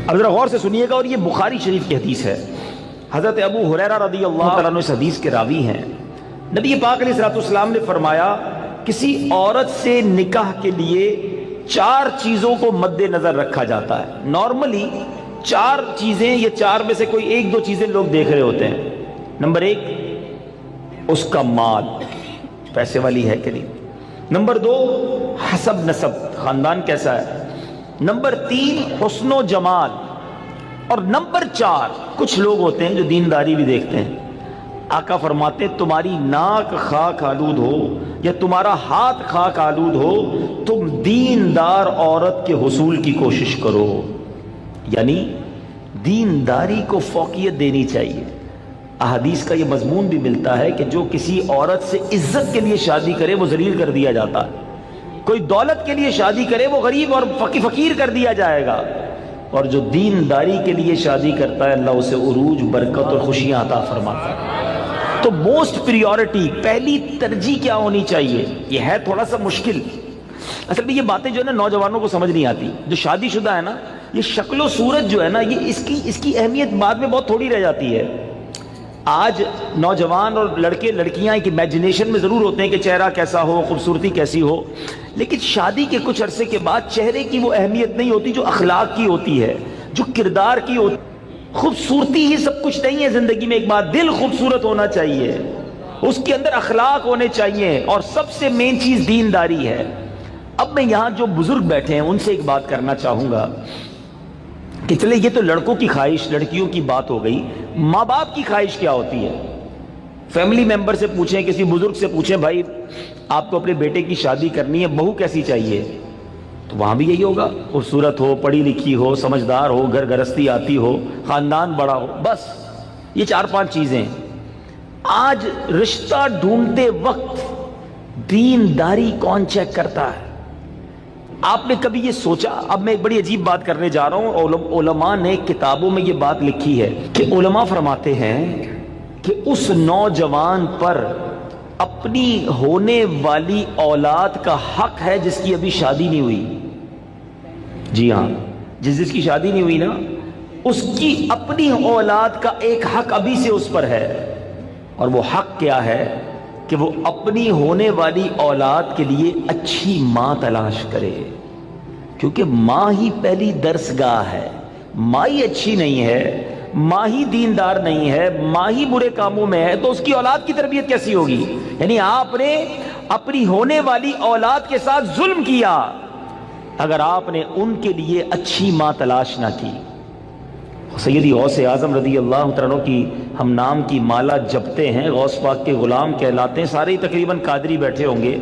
اب ذرا غور سے سنیے گا، اور یہ بخاری شریف کی حدیث ہے۔ حضرت ابو ہریرہ رضی اللہ تعالیٰ عنہ اس حدیث کے راوی ہیں۔ نبی پاک علیہ الصلوۃ والسلام نے فرمایا کسی عورت سے نکاح کے لیے 4 چیزوں کو مد نظر رکھا جاتا ہے۔ نارملی 4 چیزیں، یہ 4 میں سے کوئی 1-2 چیزیں لوگ دیکھ رہے ہوتے ہیں۔ نمبر 1 اس کا مال، پیسے والی ہے کہ نہیں۔ نمبر 2 حسب نسب، خاندان کیسا ہے۔ نمبر 3 حسن و جمال، اور نمبر 4 کچھ لوگ ہوتے ہیں جو دینداری بھی دیکھتے ہیں۔ آقا فرماتے ہیں تمہاری ناک خاک آلود ہو یا تمہارا ہاتھ خاک آلود ہو، تم دیندار عورت کے حصول کی کوشش کرو۔ یعنی دینداری کو فوقیت دینی چاہیے۔ احادیث کا یہ مضمون بھی ملتا ہے کہ جو کسی عورت سے عزت کے لیے شادی کرے وہ ذلیل کر دیا جاتا ہے، کوئی دولت کے لیے شادی کرے وہ غریب اور فقیر کر دیا جائے گا، اور جو دینداری کے لیے شادی کرتا ہے اللہ اسے عروج، برکت اور خوشیاں عطا فرماتا ہے۔ تو موسٹ پریورٹی، پہلی ترجیح کیا ہونی چاہیے؟ یہ ہے تھوڑا سا مشکل، اصل میں یہ باتیں جو ہے نا نوجوانوں کو سمجھ نہیں آتی۔ جو شادی شدہ ہے نا، یہ شکل و صورت جو ہے نا، یہ اس کی اہمیت بعد میں بہت تھوڑی رہ جاتی ہے۔ آج نوجوان اور لڑکے لڑکیاں ایک امیجنیشن میں ضرور ہوتے ہیں کہ چہرہ کیسا ہو، خوبصورتی کیسی ہو، لیکن شادی کے کچھ عرصے کے بعد چہرے کی وہ اہمیت نہیں ہوتی جو اخلاق کی ہوتی ہے، جو کردار کی ہوتی ہے۔ خوبصورتی ہی سب کچھ نہیں ہے زندگی میں، ایک بات دل خوبصورت ہونا چاہیے، اس کے اندر اخلاق ہونے چاہیے، اور سب سے مین چیز دینداری ہے۔ اب میں یہاں جو بزرگ بیٹھے ہیں ان سے ایک بات کرنا چاہوں گا کہ چلے یہ تو لڑکوں کی خواہش، لڑکیوں کی بات ہو گئی، ماں باپ کی خواہش کیا ہوتی ہے؟ فیملی ممبر سے پوچھیں، کسی بزرگ سے پوچھیں، بھائی آپ کو اپنے بیٹے کی شادی کرنی ہے، بہو کیسی چاہیے؟ تو وہاں بھی یہی ہوگا، خوبصورت ہو، پڑھی لکھی ہو، سمجھدار ہو، گھر گرستی آتی ہو، خاندان بڑا ہو، بس یہ 4-5 چیزیں۔ آج رشتہ ڈھونڈتے وقت دینداری کون چیک کرتا ہے؟ آپ نے کبھی یہ سوچا؟ اب میں ایک بڑی عجیب بات کرنے جا رہا ہوں۔ علماء نے کتابوں میں یہ بات لکھی ہے کہ علماء فرماتے ہیں کہ اس نوجوان پر اپنی ہونے والی اولاد کا حق ہے جس کی ابھی شادی نہیں ہوئی۔ جی ہاں، جس کی شادی نہیں ہوئی نا، اس کی اپنی اولاد کا ایک حق ابھی سے اس پر ہے، اور وہ حق کیا ہے کہ وہ اپنی ہونے والی اولاد کے لیے اچھی ماں تلاش کرے، کیونکہ ماں ہی پہلی درسگاہ ہے۔ ماں ہی اچھی نہیں ہے، ماں ہی دیندار نہیں ہے، ماں ہی برے کاموں میں ہے، تو اس کی اولاد کی تربیت کیسی ہوگی؟ یعنی آپ نے اپنی ہونے والی اولاد کے ساتھ ظلم کیا اگر آپ نے ان کے لیے اچھی ماں تلاش نہ کی۔ سیدی غوث اعظم رضی اللہ تعالیٰ کی ہم نام کی مالا جپتے ہیں، غوث پاک کے غلام کہلاتے ہیں، سارے ہی تقریباً قادری بیٹھے ہوں گے،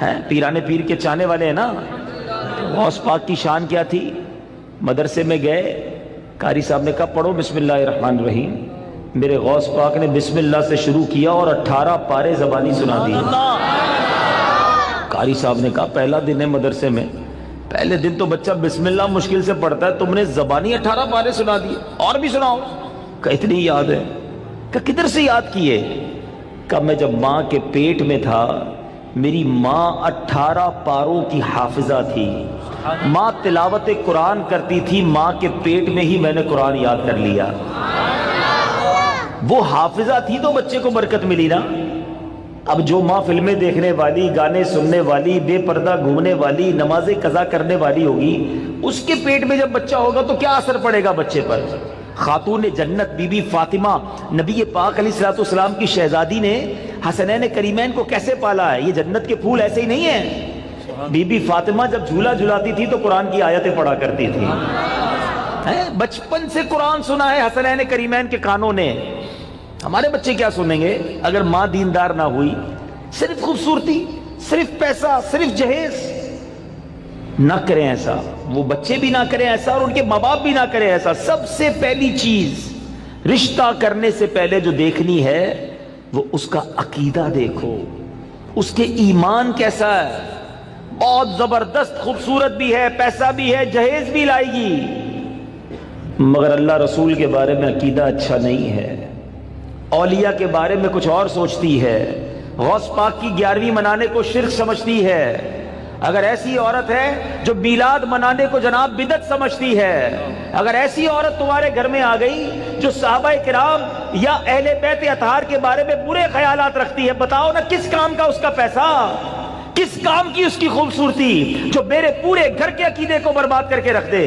ہیں پیرانے پیر کے چاہنے والے ہیں نا۔ غوث پاک کی شان کیا تھی؟ مدرسے میں گئے، قاری صاحب نے کہا پڑھو بسم اللہ الرحمن الرحیم، میرے غوث پاک نے بسم اللہ سے شروع کیا اور 18 پارے زبانی سنا دیے۔ قاری صاحب نے کہا پہلا دن ہے مدرسے میں، پہلے دن تو بچہ بسم اللہ مشکل سے پڑھتا ہے، تم نے زبانی 18 پارے سنا دیے، اور بھی سناؤ۔ کہ اتنی یاد ہے؟ کہ کدھر سے یاد کیے؟ کہ میں جب ماں کے پیٹ میں تھا میری ماں 18 پاروں کی حافظہ تھی، ماں تلاوت قرآن کرتی تھی، ماں کے پیٹ میں ہی میں نے قرآن یاد کر لیا۔ وہ حافظہ تھی تو بچے کو برکت ملی نا۔ اب جو ماں فلمیں دیکھنے والی، گانے سننے والی، بے پردہ گھومنے والی، نمازیں قضا کرنے والی ہوگی، اس کے پیٹ میں جب بچہ ہوگا تو کیا اثر پڑے گا بچے پر؟ خاتون جنت بی بی فاطمہ نبی پاک علیہ الصلوۃ والسلام کی شہزادی نے حسنین کریمین کو کیسے پالا ہے؟ یہ جنت کے پھول ایسے ہی نہیں ہیں۔ بی بی فاطمہ جب جھولا جھلاتی تھی تو قرآن کی آیتیں پڑھا کرتی تھی، بچپن سے قرآن سنا ہے حسنین کریمین کے کانوں نے۔ ہمارے بچے کیا سنیں گے اگر ماں دیندار نہ ہوئی؟ صرف خوبصورتی، صرف پیسہ، صرف جہیز۔ نہ کریں ایسا، وہ بچے بھی نہ کریں ایسا، اور ان کے ماں باپ بھی نہ کریں ایسا۔ سب سے پہلی چیز رشتہ کرنے سے پہلے جو دیکھنی ہے وہ اس کا عقیدہ دیکھو، اس کے ایمان کیسا ہے۔ بہت زبردست خوبصورت بھی ہے، پیسہ بھی ہے، جہیز بھی لائے گی، مگر اللہ رسول کے بارے میں عقیدہ اچھا نہیں ہے، اولیاء کے بارے میں کچھ اور سوچتی ہے، غوث پاک کی 11ویں منانے کو شرک سمجھتی ہے، اگر ایسی عورت ہے جو میلاد منانے کو جناب بدعت سمجھتی ہے، اگر ایسی عورت تمہارے گھر میں آ گئی جو صحابہ کرام یا اہل بیت اطہار کے بارے میں برے خیالات رکھتی ہے، بتاؤ نا کس کام کا اس کا پیسہ، کس کام کی اس کی خوبصورتی جو میرے پورے گھر کے عقیدے کو برباد کر کے رکھ دے۔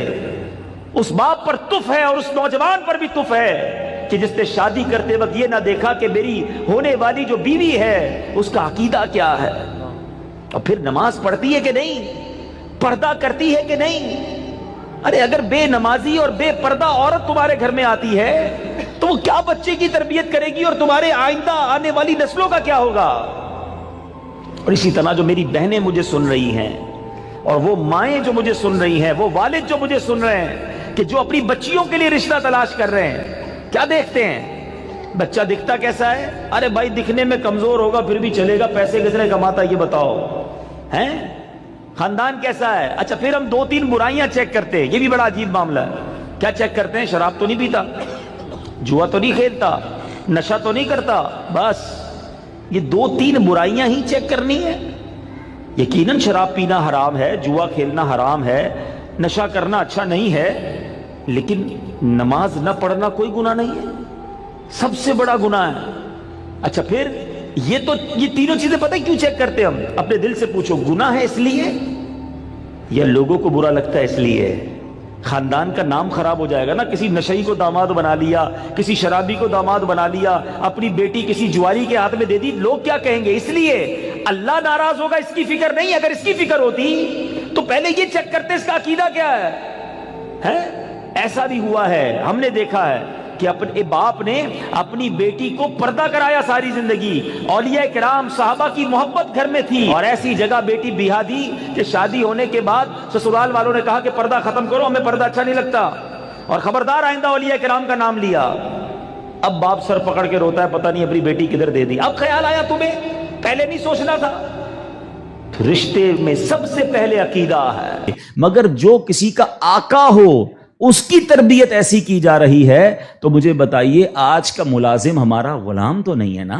اس باپ پر تف ہے اور اس نوجوان پر بھی تف ہے کہ جس نے شادی کرتے وقت یہ نہ دیکھا کہ میری ہونے والی جو بیوی ہے اس کا عقیدہ کیا ہے، اور پھر نماز پڑھتی ہے کہ نہیں، پردہ کرتی ہے کہ نہیں۔ ارے اگر بے نمازی اور بے پردہ عورت تمہارے گھر میں آتی ہے تو وہ کیا بچے کی تربیت کرے گی اور تمہارے آئندہ آنے والی نسلوں کا کیا ہوگا؟ اور اسی طرح جو میری بہنیں مجھے سن رہی ہیں، اور وہ مائیں جو مجھے سن رہی ہیں، وہ والد جو مجھے سن رہے ہیں کہ جو اپنی بچیوں کے لیے رشتہ تلاش کر رہے ہیں، کیا دیکھتے ہیں؟ بچہ دکھتا کیسا ہے؟ ارے بھائی دکھنے میں کمزور ہوگا پھر بھی چلے گا، پیسے کس نے کماتا ہے یہ بتاؤ، ہیں؟ خاندان کیسا ہے؟ اچھا پھر ہم 2-3 برائیاں چیک کرتے ہیں، یہ بھی بڑا عجیب معاملہ ہے۔ کیا چیک کرتے ہیں؟ شراب تو نہیں پیتا، جوا تو نہیں کھیلتا، نشہ تو نہیں کرتا، بس یہ 2-3 برائیاں ہی چیک کرنی ہے۔ یقیناً شراب پینا حرام ہے، جوا کھیلنا حرام ہے، نشہ کرنا اچھا نہیں ہے، لیکن نماز نہ پڑھنا کوئی گناہ نہیں ہے، سب سے بڑا گناہ ہے۔ اچھا پھر یہ تینوں چیزیں پتہ کیوں چیک کرتے ہم؟ اپنے دل سے پوچھو، گناہ ہے اس لیے یا لوگوں کو برا لگتا ہے اس لیے؟ خاندان کا نام خراب ہو جائے گا نا، کسی نشئی کو داماد بنا لیا، کسی شرابی کو داماد بنا لیا، اپنی بیٹی کسی جواری کے ہاتھ میں دے دی، لوگ کیا کہیں گے؟ اس لیے اللہ ناراض ہوگا اس کی فکر نہیں۔ اگر اس کی فکر ہوتی تو پہلے یہ چیک کرتے اس کا عقیدہ کیا ہے۔ ایسا بھی ہوا ہے، ہم نے دیکھا ہے کہ اپنے باپ نے اپنی بیٹی کو پردہ کرایا ساری زندگی، اولیاء کرام صحابہ کی محبت گھر میں تھی، اور ایسی جگہ بیٹی بیاہ دی کہ شادی ہونے کے بعد سسرال والوں نے کہا کہ پردہ ختم کرو، ہمیں پردہ اچھا نہیں لگتا، اور خبردار آئندہ اولیاء کرام کا نام لیا۔ اب باپ سر پکڑ کے روتا ہے، پتہ نہیں اپنی بیٹی کدھر دے دی۔ اب خیال آیا تمہیں، پہلے نہیں سوچنا تھا؟ رشتے میں سب سے پہلے عقیدہ ہے، مگر جو کسی کا آقا ہو اس کی تربیت ایسی کی جا رہی ہے تو مجھے بتائیے آج کا ملازم ہمارا غلام تو نہیں ہے نا؟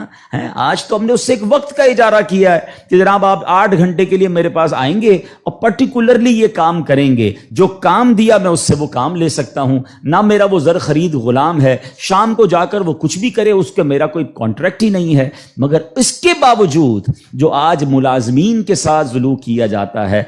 آج تو ہم نے اس سے ایک وقت کا اجارہ کیا ہے کہ جناب آپ 8 گھنٹے کے لیے میرے پاس آئیں گے اور پرٹیکولرلی یہ کام کریں گے، جو کام دیا میں اس سے وہ کام لے سکتا ہوں، نہ میرا وہ زر خرید غلام ہے، شام کو جا کر وہ کچھ بھی کرے اس کا میرا کوئی کانٹریکٹ ہی نہیں ہے۔ مگر اس کے باوجود جو آج ملازمین کے ساتھ سلوک کیا جاتا ہے،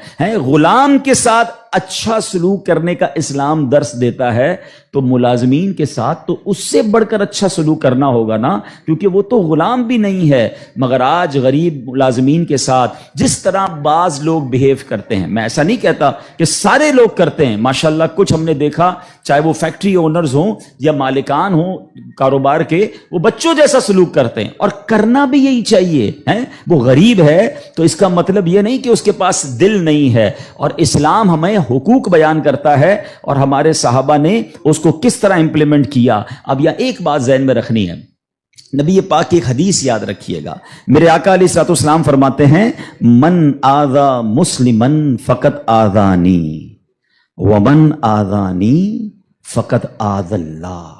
غلام کے ساتھ اچھا سلوک کرنے کا اسلام درس دیتا ہے، تو ملازمین کے ساتھ تو اس سے بڑھ کر اچھا سلوک کرنا ہوگا نا، کیونکہ وہ تو غلام بھی نہیں ہے۔ مگر آج غریب ملازمین کے ساتھ جس طرح بعض لوگ بیہیو کرتے ہیں، میں ایسا نہیں کہتا کہ سارے لوگ کرتے ہیں، ماشاءاللہ کچھ ہم نے دیکھا، چاہے وہ فیکٹری اونرز ہوں یا مالکان ہوں کاروبار کے، وہ بچوں جیسا سلوک کرتے ہیں، اور کرنا بھی یہی چاہیے۔ وہ غریب ہے تو اس کا مطلب یہ نہیں کہ اس کے پاس دل نہیں ہے، اور اسلام ہمیں حقوق بیان کرتا ہے اور ہمارے صحابہ نے اس کو کس طرح امپلیمنٹ کیا۔ اب یہ ایک بات ذہن میں رکھنی ہے، نبی پاک کی ایک حدیث یاد رکھیے گا، میرے آقا علیہ الصلوۃ والسلام فرماتے ہیں من آذا مسلمن فقط آذانی ومن آذانی فقط آذ اللہ،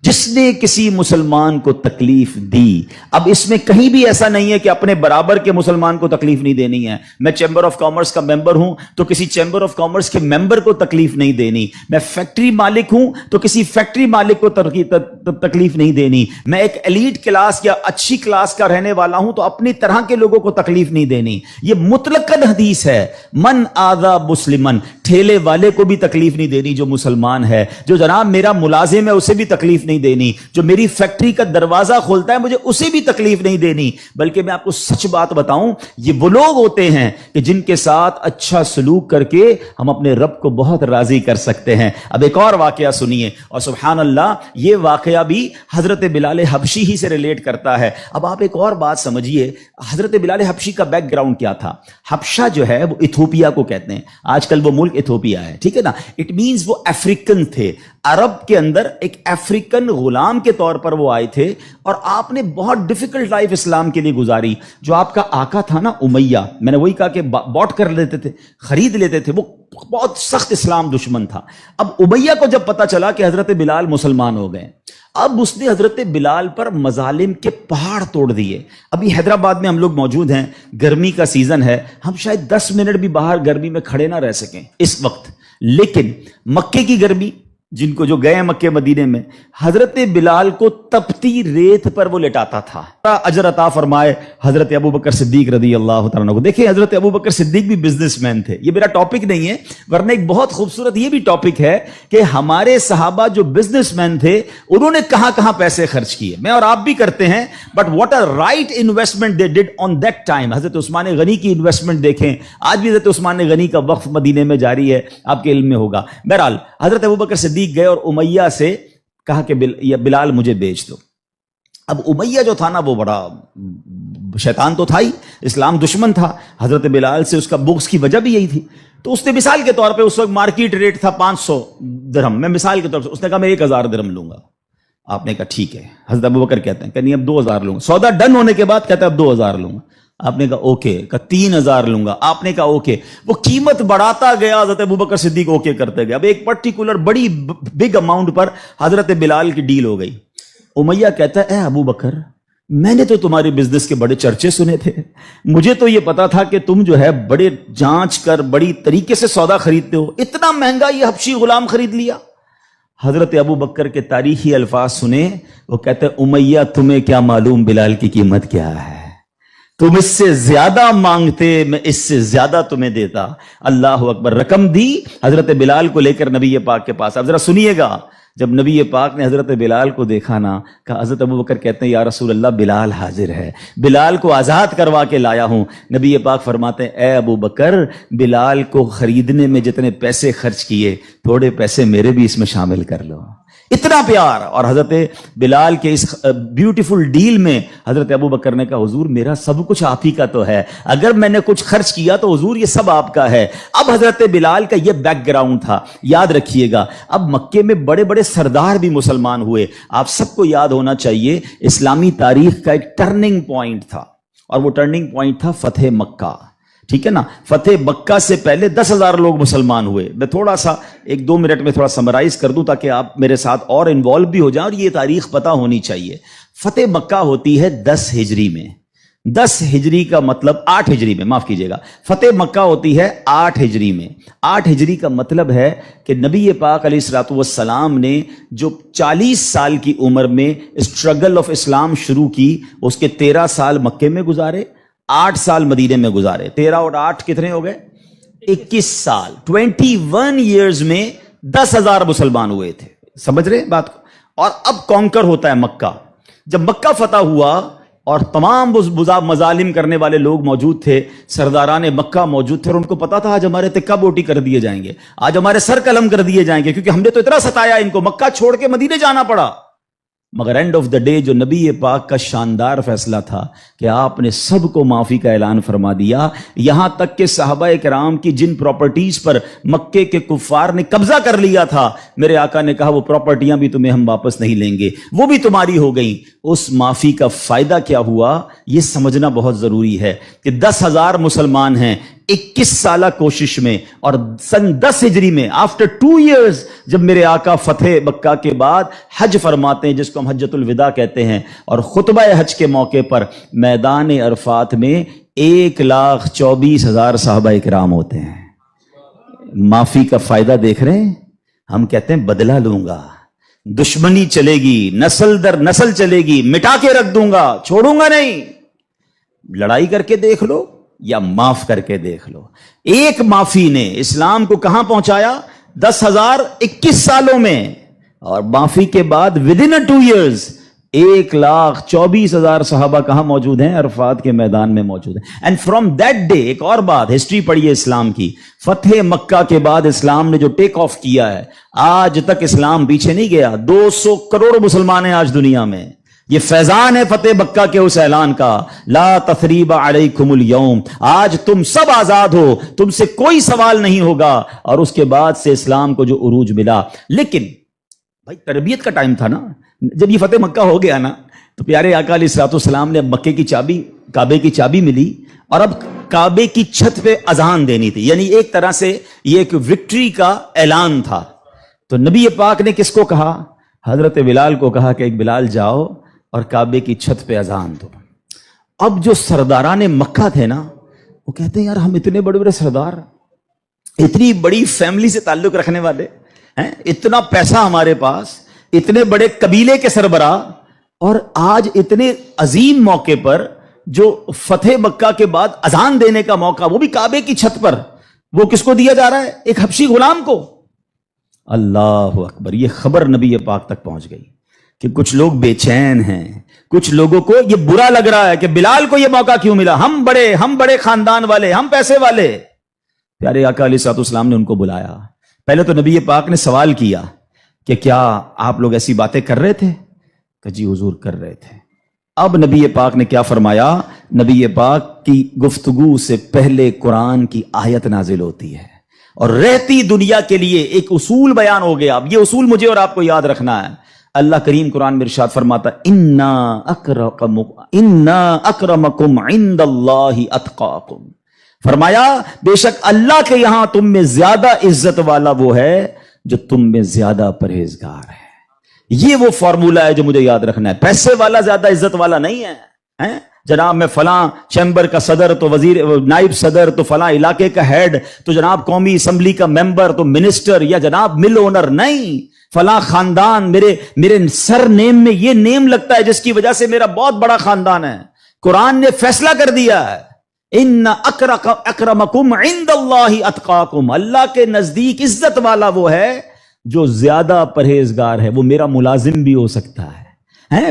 جس نے کسی مسلمان کو تکلیف دی۔ اب اس میں کہیں بھی ایسا نہیں ہے کہ اپنے برابر کے مسلمان کو تکلیف نہیں دینی ہے۔ میں چیمبر آف کامرس کا ممبر ہوں تو کسی چیمبر آف کامرس کے ممبر کو تکلیف نہیں دینی، میں فیکٹری مالک ہوں تو کسی فیکٹری مالک کو تکلیف نہیں دینی، میں ایک ایلیٹ کلاس یا اچھی کلاس کا رہنے والا ہوں تو اپنی طرح کے لوگوں کو تکلیف نہیں دینی۔ یہ مطلقاً حدیث ہے، من آذا مسلمن، ٹھیلے والے کو بھی تکلیف نہیں دینی جو مسلمان ہے، جو جناب میرا ملازم ہے اسے بھی تکلیف نہیں دینی، جو میری فیکٹری کا دروازہ کھولتا ہے مجھے اسے بھی تکلیف نہیں دینی۔ بلکہ میں آپ کو سچ بات بتاؤں، یہ وہ لوگ ہوتے ہیں کہ جن کے ساتھ اچھا سلوک کر کے ہم اپنے رب کو بہت راضی کر سکتے ہیں۔ اب ایک اور واقعہ سنیے، اور سبحان اللہ یہ واقعہ بھی حضرت بلال حبشی ہی سے ریلیٹ کرتا ہے۔ اب آپ ایک اور بات سمجھیے، حضرت بلال حبشی کا بیک گراؤنڈ کیا تھا؟ حبشہ جو ہے وہ ایتھوپیا کو کہتے ہیں، آج کل وہ ملک ایتھوپیا ہے، ٹھیک ہے نا؟ اٹ مینز وہ افریقن تھے، عرب کے اندر ایک افریقن غلام کے طور پر وہ آئے تھے، اور آپ نے بہت ڈیفیکلٹ لائف اسلام کے لیے گزاری۔ جو آپ کا آقا تھا نا امیہ، میں نے وہی کہا کہ باٹ کر لیتے تھے، خرید لیتے تھے، وہ بہت سخت اسلام دشمن تھا۔ اب امیہ کو جب پتا چلا کہ حضرت بلال مسلمان ہو گئے، اب اس نے حضرت بلال پر مظالم کے پہاڑ توڑ دیے. ابھی حیدرآباد میں ہم لوگ موجود ہیں, گرمی کا سیزن ہے, ہم شاید 10 منٹ بھی باہر گرمی میں کھڑے نہ رہ سکیں اس وقت, لیکن مکے کی گرمی, جن کو جو گئے ہیں مکے مدینے میں, حضرت بلال کو تپتی ریت پر وہ لٹاتا تھا. اجر عطا فرمائے حضرت ابو بکر صدیق رضی اللہ تعالیٰ عنہ کو. دیکھیں حضرت ابو بکر صدیق بھی بزنس مین تھے, یہ میرا ٹاپک نہیں ہے, ورنہ ایک بہت خوبصورت یہ بھی ٹاپک ہے کہ ہمارے صحابہ جو بزنس مین تھے انہوں نے کہاں کہاں پیسے خرچ کیے. میں اور آپ بھی کرتے ہیں, but what a right investment they did on that time. حضرت عثمان غنی کی انویسٹمنٹ دیکھیں, آج بھی حضرت عثمان غنی کا وقف مدینے میں جاری ہے, آپ کے علم میں ہوگا. بہرحال حضرت ابو بکر صدیق گئے اور امیہ سے کہا کہ بلال مجھے بیچ دو. اب امیہ جو تھا نا وہ بڑا شیطان تو تھا ہی, اسلام دشمن تھا. حضرت بلال سے اس کا بغض کی وجہ بھی یہی تھی. تو اس نے مثال کے طور پہ, اس وقت مارکیٹ ریٹ تھا 500 درہم, میں مثال کے طور سے, اس نے کہا میں 1000 درہم لوں گا. آپ نے کہا ٹھیک ہے. حضرت ابو بکر کہتے ہیں کہ نہیں اب 2000 لوں گا. سودا ڈن ہونے کے بعد کہتا ہے اب 2000 لوں گا. آپ نے کہا اوکے. کہا 3000 لوں گا. آپ نے کہا اوکے. وہ قیمت بڑھاتا گیا, حضرت ابو بکر صدیق اوکے کرتے گئے. اب ایک پرٹیکولر بڑی بگ اماؤنٹ پر حضرت بلال کی ڈیل ہو گئی. امیہ کہتا ہے اے ابو بکر, میں نے تو تمہاری بزنس کے بڑے چرچے سنے تھے, مجھے تو یہ پتا تھا کہ تم جو ہے بڑے جانچ کر بڑی طریقے سے سودا خریدتے ہو, اتنا مہنگا یہ حبشی غلام خرید لیا. حضرت ابو بکر کے تاریخی الفاظ سنے, وہ کہتے ہیں امیہ تمہیں کیا معلوم بلال کی قیمت کیا ہے, تم اس سے زیادہ مانگتے میں اس سے زیادہ تمہیں دیتا. اللہ اکبر. رقم دی حضرت بلال کو لے کر نبی پاک کے پاس. اب ذرا سنیے گا, جب نبی پاک نے حضرت بلال کو دیکھا نا, کہا حضرت ابو بکر کہتے ہیں یا رسول اللہ بلال حاضر ہے, بلال کو آزاد کروا کے لایا ہوں. نبی پاک فرماتے ہیں اے ابو بکر, بلال کو خریدنے میں جتنے پیسے خرچ کیے تھوڑے پیسے میرے بھی اس میں شامل کر لو. اتنا پیار. اور حضرت بلال کے اس بیوٹیفل ڈیل میں حضرت ابو بکر نے کہا حضور میرا سب کچھ آپ ہی کا تو ہے, اگر میں نے کچھ خرچ کیا تو حضور یہ سب آپ کا ہے. اب حضرت بلال کا یہ بیک گراؤنڈ تھا, یاد رکھیے گا. اب مکے میں بڑے بڑے سردار بھی مسلمان ہوئے. آپ سب کو یاد ہونا چاہیے اسلامی تاریخ کا ایک ٹرننگ پوائنٹ تھا, اور وہ ٹرننگ پوائنٹ تھا فتح مکہ. ٹھیک ہے نا, فتح مکہ سے پہلے 10,000 لوگ مسلمان ہوئے. میں تھوڑا سا 1-2 منٹ میں تھوڑا سمرائز کر دوں تاکہ آپ میرے ساتھ اور انوالو بھی ہو جائیں, اور یہ تاریخ پتہ ہونی چاہیے. فتح مکہ ہوتی ہے 10 ہجری میں. 10 ہجری کا مطلب 8 ہجری میں, معاف کیجیے گا, فتح مکہ ہوتی ہے 8 ہجری میں. 8 ہجری کا مطلب ہے کہ نبی پاک علیہ الصلوۃ والسلام نے جو 40 سال کی عمر میں اسٹرگل آف اسلام شروع کی, اس کے 13 سال مکے میں گزارے, 8 سال مدینے میں گزارے. 13 اور 8 کتنے ہو گئے؟ 21 سال. 21 ایئرز میں 10,000 مسلمان ہوئے تھے. سمجھ رہے بات کو؟ اور اب کانکر ہوتا ہے مکہ. جب مکہ فتح ہوا اور تمام مظالم کرنے والے لوگ موجود تھے, سرداران مکہ موجود تھے, اور ان کو پتا تھا آج ہمارے تکہ بوٹی کر دیے جائیں گے, آج ہمارے سر قلم کر دیے جائیں گے, کیونکہ ہم نے تو اتنا ستایا ان کو, مکہ چھوڑ کے مدینے جانا پڑا. مگر اینڈ آف دا ڈے جو نبی پاک کا شاندار فیصلہ تھا کہ آپ نے سب کو معافی کا اعلان فرما دیا, یہاں تک کہ صحابہ کرام کی جن پراپرٹیز پر مکے کے کفار نے قبضہ کر لیا تھا, میرے آقا نے کہا وہ پراپرٹیاں بھی تمہیں ہم واپس نہیں لیں گے, وہ بھی تمہاری ہو گئیں. اس معافی کا فائدہ کیا ہوا یہ سمجھنا بہت ضروری ہے کہ 10,000 مسلمان ہیں 21 سالہ کوشش میں, اور سن 10 ہجری میں آفٹر 2 ایئرز جب میرے آقا فتح مکہ کے بعد حج فرماتے ہیں, جس کو ہم حجۃ الوداع کہتے ہیں, اور خطبہ حج کے موقع پر میدان عرفات میں 1,24,000 صحابہ کرام ہوتے ہیں. معافی کا فائدہ دیکھ رہے ہیں؟ ہم کہتے ہیں بدلہ لوں گا, دشمنی چلے گی, نسل در نسل چلے گی, مٹا کے رکھ دوں گا, چھوڑوں گا نہیں. لڑائی کر کے دیکھ لو یا معاف کر کے دیکھ لو. ایک معافی نے اسلام کو کہاں پہنچایا؟ 10,021 سالوں میں, اور معافی کے بعد ودن 2 ایئرز 1,24,000 صحابہ کہاں موجود ہیں؟ عرفات کے میدان میں موجود ہیں. اینڈ فرام دیٹ ڈے, ایک اور بات, ہسٹری پڑھیے اسلام کی, فتح مکہ کے بعد اسلام نے جو ٹیک آف کیا ہے, آج تک اسلام پیچھے نہیں گیا. 200 کروڑ مسلمان ہیں آج دنیا میں. یہ فیضان ہے فتح مکہ کے اس اعلان کا, لا تثریب علیکم اليوم, آج تم سب آزاد ہو, تم سے کوئی سوال نہیں ہوگا. اور اس کے بعد سے اسلام کو جو عروج ملا. لیکن بھائی تربیت کا ٹائم تھا نا, جب یہ فتح مکہ ہو گیا نا, تو پیارے آقا علیہ الصلوۃ والسلام نے اب مکے کی چابی, کعبے کی چابی ملی, اور اب کعبے کی چھت پہ اذان دینی تھی. یعنی ایک طرح سے یہ ایک وکٹری کا اعلان تھا. تو نبی پاک نے کس کو کہا؟ حضرت بلال کو کہا کہ ایک بلال جاؤ اور کعبے کی چھت پہ اذان دو. اب جو سرداران مکہ تھے نا وہ کہتے ہیں یار ہم اتنے بڑے بڑے سردار, اتنی بڑی فیملی سے تعلق رکھنے والے ہیں, اتنا پیسہ ہمارے پاس, اتنے بڑے قبیلے کے سربراہ, اور آج اتنے عظیم موقع پر جو فتح مکہ کے بعد اذان دینے کا موقع, وہ بھی کعبے کی چھت پر, وہ کس کو دیا جا رہا ہے؟ ایک حبشی غلام کو. اللہ اکبر. یہ خبر نبی پاک تک پہنچ گئی کہ کچھ لوگ بے چین ہیں, کچھ لوگوں کو یہ برا لگ رہا ہے کہ بلال کو یہ موقع کیوں ملا, ہم بڑے خاندان والے, ہم پیسے والے. پیارے آقا علیہ الصلوۃ والسلام نے ان کو بلایا. پہلے تو نبی پاک نے سوال کیا کہ کیا آپ لوگ ایسی باتیں کر رہے تھے؟ کہ جی حضور کر رہے تھے. اب نبی پاک نے کیا فرمایا؟ نبی پاک کی گفتگو سے پہلے قرآن کی آیت نازل ہوتی ہے اور رہتی دنیا کے لیے ایک اصول بیان ہو گیا. اب یہ اصول مجھے اور آپ کو یاد رکھنا ہے. اللہ کریم قرآن میں ارشاد فرماتا انا اکرمکم عند اللہ اتقاکم. فرمایا بے شک اللہ کے یہاں تم میں زیادہ عزت والا وہ ہے جو تم میں زیادہ پرہیزگار ہے. یہ وہ فارمولا ہے جو مجھے یاد رکھنا ہے. پیسے والا زیادہ عزت والا نہیں ہے. جناب میں فلاں چیمبر کا صدر تو وزیر نائب صدر تو فلاں علاقے کا ہیڈ تو جناب قومی اسمبلی کا ممبر تو منسٹر یا جناب مل اونر نہیں. فلاں خاندان میرے سر نیم میں یہ نیم لگتا ہے جس کی وجہ سے میرا بہت بڑا خاندان ہے. قرآن نے فیصلہ کر دیا ہے ان اکرمکم عند اللہ اتقاکم. اللہ کے نزدیک عزت والا وہ ہے جو زیادہ پرہیزگار ہے. وہ میرا ملازم بھی ہو سکتا ہے,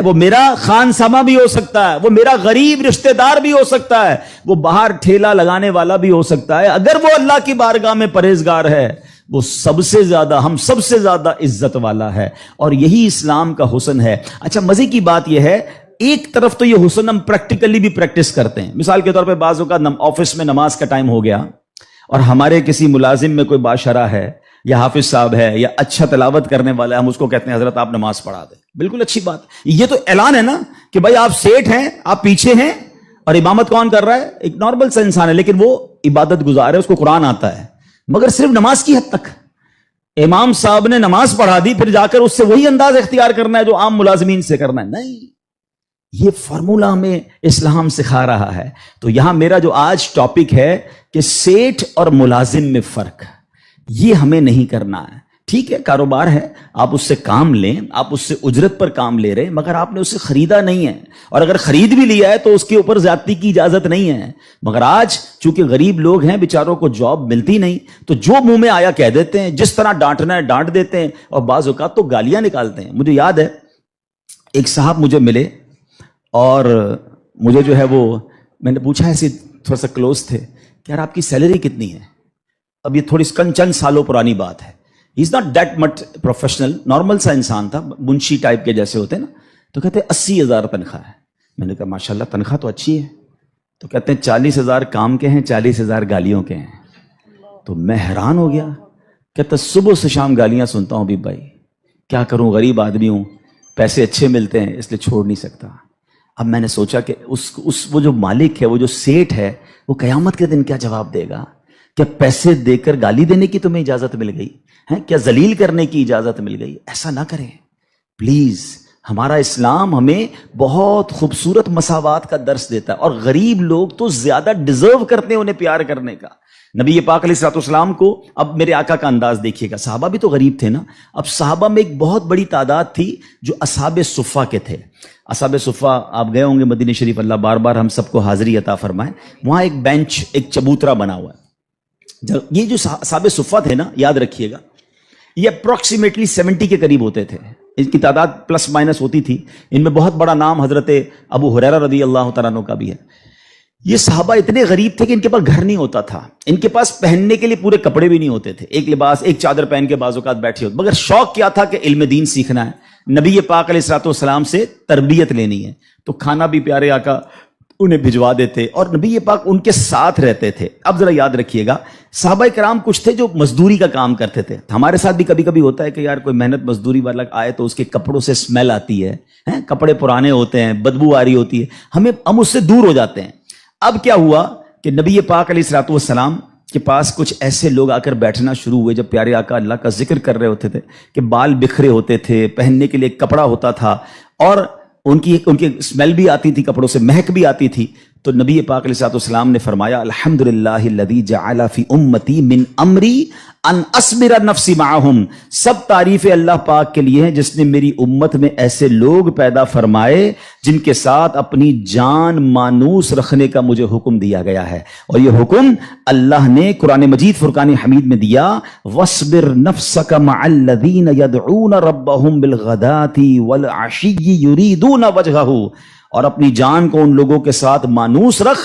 وہ میرا خان سما بھی ہو سکتا ہے, وہ میرا غریب رشتہ دار بھی ہو سکتا ہے, وہ باہر ٹھیلا لگانے والا بھی ہو سکتا ہے. اگر وہ اللہ کی بارگاہ میں پرہیزگار ہے وہ سب سے زیادہ, ہم سب سے زیادہ عزت والا ہے. اور یہی اسلام کا حسن ہے. اچھا مزے کی بات یہ ہے, ایک طرف تو یہ حسن ہم پریکٹیکلی بھی پریکٹس کرتے ہیں. مثال کے طور پہ بعض اوقات آفس میں نماز کا ٹائم ہو گیا اور ہمارے کسی ملازم میں کوئی باشرہ ہے یا حافظ صاحب ہے یا اچھا تلاوت کرنے والا ہے, ہم اس کو کہتے ہیں حضرت آپ نماز پڑھا دیں. بالکل اچھی بات. یہ تو اعلان ہے نا کہ بھائی آپ سیٹ ہیں, آپ پیچھے ہیں, اور امامت کون کر رہا ہے؟ ایک نارمل سا انسان ہے, لیکن وہ عبادت گزار ہے, اس کو قرآن آتا ہے, مگر صرف نماز کی حد تک. امام صاحب نے نماز پڑھا دی, پھر جا کر اس سے وہی انداز اختیار کرنا ہے جو عام ملازمین سے کرنا ہے. نہیں, یہ فارمولا ہمیں اسلام سکھا رہا ہے. تو یہاں میرا جو آج ٹاپک ہے کہ سیٹ اور ملازم میں فرق, یہ ہمیں نہیں کرنا ہے. ٹھیک ہے, کاروبار ہے, آپ اس سے کام لیں, آپ اس سے اجرت پر کام لے رہے ہیں, مگر آپ نے اسے خریدا نہیں ہے, اور اگر خرید بھی لیا ہے تو اس کے اوپر زیادتی کی اجازت نہیں ہے. مگر آج چونکہ غریب لوگ ہیں, بیچاروں کو جاب ملتی نہیں, تو جو منہ میں آیا کہہ دیتے ہیں, جس طرح ڈانٹنا ہے ڈانٹ دیتے ہیں, اور بعض اوقات تو گالیاں نکالتے ہیں. مجھے یاد ہے ایک صاحب مجھے ملے اور مجھے جو ہے وہ میں نے پوچھا, ایسے تھوڑا سا کلوز تھے, کہ یار آپ کی سیلری کتنی ہے؟ اب یہ تھوڑی چند سالوں پرانی بات ہے. He is not that much professional, normal سا انسان تھا, منشی ٹائپ کے جیسے ہوتے ہیں نا. تو کہتے 80,000 تنخواہ ہے. میں نے کہا ماشاءاللہ تنخواہ تو اچھی ہے. تو کہتے ہیں 40,000 کام کے ہیں, 40,000 گالیوں کے ہیں. تو میں حیران ہو گیا. کہتا صبح سے شام گالیاں سنتا ہوں حبیب بھائی, کیا کروں, غریب آدمی ہوں, پیسے اچھے ملتے ہیں اس لیے چھوڑ نہیں سکتا. اب میں نے سوچا کہ وہ جو مالک ہے, وہ جو سیٹ ہے, وہ قیامت کے دن کیا جواب دے گا؟ کیا پیسے دے کر گالی دینے کی تمہیں اجازت مل گئی ہے؟ کیا ذلیل کرنے کی اجازت مل گئی؟ ایسا نہ کریں پلیز. ہمارا اسلام ہمیں بہت خوبصورت مساوات کا درس دیتا ہے, اور غریب لوگ تو زیادہ ڈیزرو کرتے ہیں انہیں پیار کرنے کا. نبی پاک علیہ الصلوۃ والسلام کو, اب میرے آقا کا انداز دیکھیے گا, صحابہ بھی تو غریب تھے نا. اب صحابہ میں ایک بہت بڑی تعداد تھی جو اصحاب صفہ کے تھے. اصحاب صفہ آپ گئے ہوں گے مدینہ شریف, اللہ بار بار ہم سب کو حاضری عطا فرمائے. وہاں ایک بینچ, ایک چبوترا بنا ہوا ہے. یہ جو اصحاب صفہ تھے نا, یاد رکھیے گا, یہ اپروکسیمیٹلی 70 کے قریب ہوتے تھے. ان کی تعداد پلس مائنس ہوتی تھی. ان میں بہت بڑا نام حضرت ابو ہریرہ رضی اللہ تعالیٰ عنہ کا بھی ہے. یہ صحابہ اتنے غریب تھے کہ ان کے پاس گھر نہیں ہوتا تھا, ان کے پاس پہننے کے لیے پورے کپڑے بھی نہیں ہوتے تھے. ایک لباس, ایک چادر پہن کے بعض اوقات بیٹھے ہوتے, مگر شوق کیا تھا کہ علم دین سیکھنا ہے, نبی پاک علیہ الصلوۃ والسلام سے تربیت لینی ہے. تو کھانا بھی پیارے آقا انہیں بھجوا دیتے, اور نبی پاک ان کے ساتھ رہتے تھے. اب ذرا یاد رکھیے گا, صحابہ کرام کچھ تھے جو مزدوری کا کام کرتے تھے. ہمارے ساتھ بھی کبھی کبھی ہوتا ہے کہ یار کوئی محنت مزدوری والا آئے تو اس کے کپڑوں سے اسمیل آتی ہے, کپڑے پرانے ہوتے ہیں, بدبو آ رہی ہوتی ہے, ہم اس سے دور ہو جاتے ہیں. اب کیا ہوا کہ نبی پاک علیہ الصلوۃ والسلام کے پاس کچھ ایسے لوگ آ کر بیٹھنا شروع ہوئے جب پیارے آقا اللہ کا ذکر کر رہے ہوتے تھے کہ بال بکھرے ہوتے تھے، پہننے کے لیے ایک کپڑا ہوتا تھا اور ان کی اسمیل بھی آتی تھی، کپڑوں سے مہک بھی آتی تھی. تو نبی پاک علیہ الصلوۃ والسلام نے فرمایا الحمدللہ الذی جعل فی امتی من امری ان اصبر نفسی معہم، سب تعریف اللہ پاک کے لیے ہیں جس نے میری امت میں ایسے لوگ پیدا فرمائے جن کے ساتھ اپنی جان مانوس رکھنے کا مجھے حکم دیا گیا ہے. اور یہ حکم اللہ نے قرآن مجید فرقان حمید میں دیا، وَاصْبِرْ نَفْسَكَ مَعَ الَّذِينَ يَدْعُونَ رَبَّهُمْ بِالْغَدَاةِ وَالْعَشِيِّ يُرِيدُونَ وَجْهَهُ، اور اپنی جان کو ان لوگوں کے ساتھ مانوس رکھ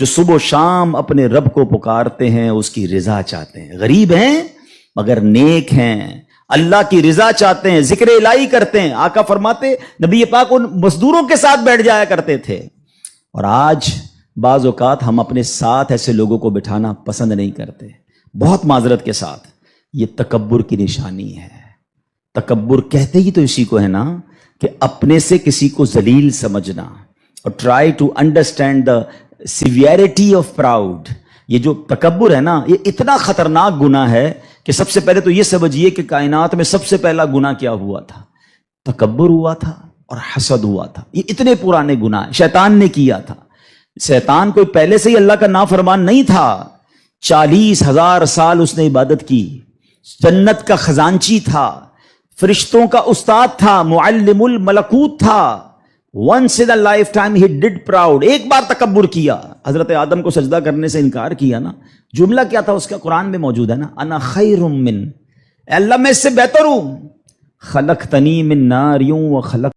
جو صبح و شام اپنے رب کو پکارتے ہیں، اس کی رضا چاہتے ہیں، غریب ہیں مگر نیک ہیں، اللہ کی رضا چاہتے ہیں، ذکر الہی کرتے ہیں. آقا فرماتے نبی پاک ان مزدوروں کے ساتھ بیٹھ جایا کرتے تھے. اور آج بعض اوقات ہم اپنے ساتھ ایسے لوگوں کو بٹھانا پسند نہیں کرتے، بہت معذرت کے ساتھ. یہ تکبر کی نشانی ہے. تکبر کہتے ہی تو اسی کو ہے نا کہ اپنے سے کسی کو ذلیل سمجھنا. اور try to understand the severity of proud. یہ جو تکبر ہے نا، یہ اتنا خطرناک گناہ ہے کہ سب سے پہلے تو یہ سمجھیے کہ کائنات میں سب سے پہلا گناہ کیا ہوا تھا؟ تکبر ہوا تھا اور حسد ہوا تھا. یہ اتنے پرانے گناہ شیطان نے کیا تھا. شیطان کوئی پہلے سے ہی اللہ کا نافرمان نہیں تھا. 40,000 سال اس نے عبادت کی، جنت کا خزانچی تھا، فرشتوں کا استاد تھا، معلم الملکوت تھا. once in a lifetime he did proud. ایک بار تکبر کیا، حضرت آدم کو سجدہ کرنے سے انکار کیا نا. جملہ کیا تھا اس کا؟ قرآن میں موجود ہے نا، انا خیر من، اے اللہ میں اس سے بہتر ہوں. خلقتنی من نار و خلق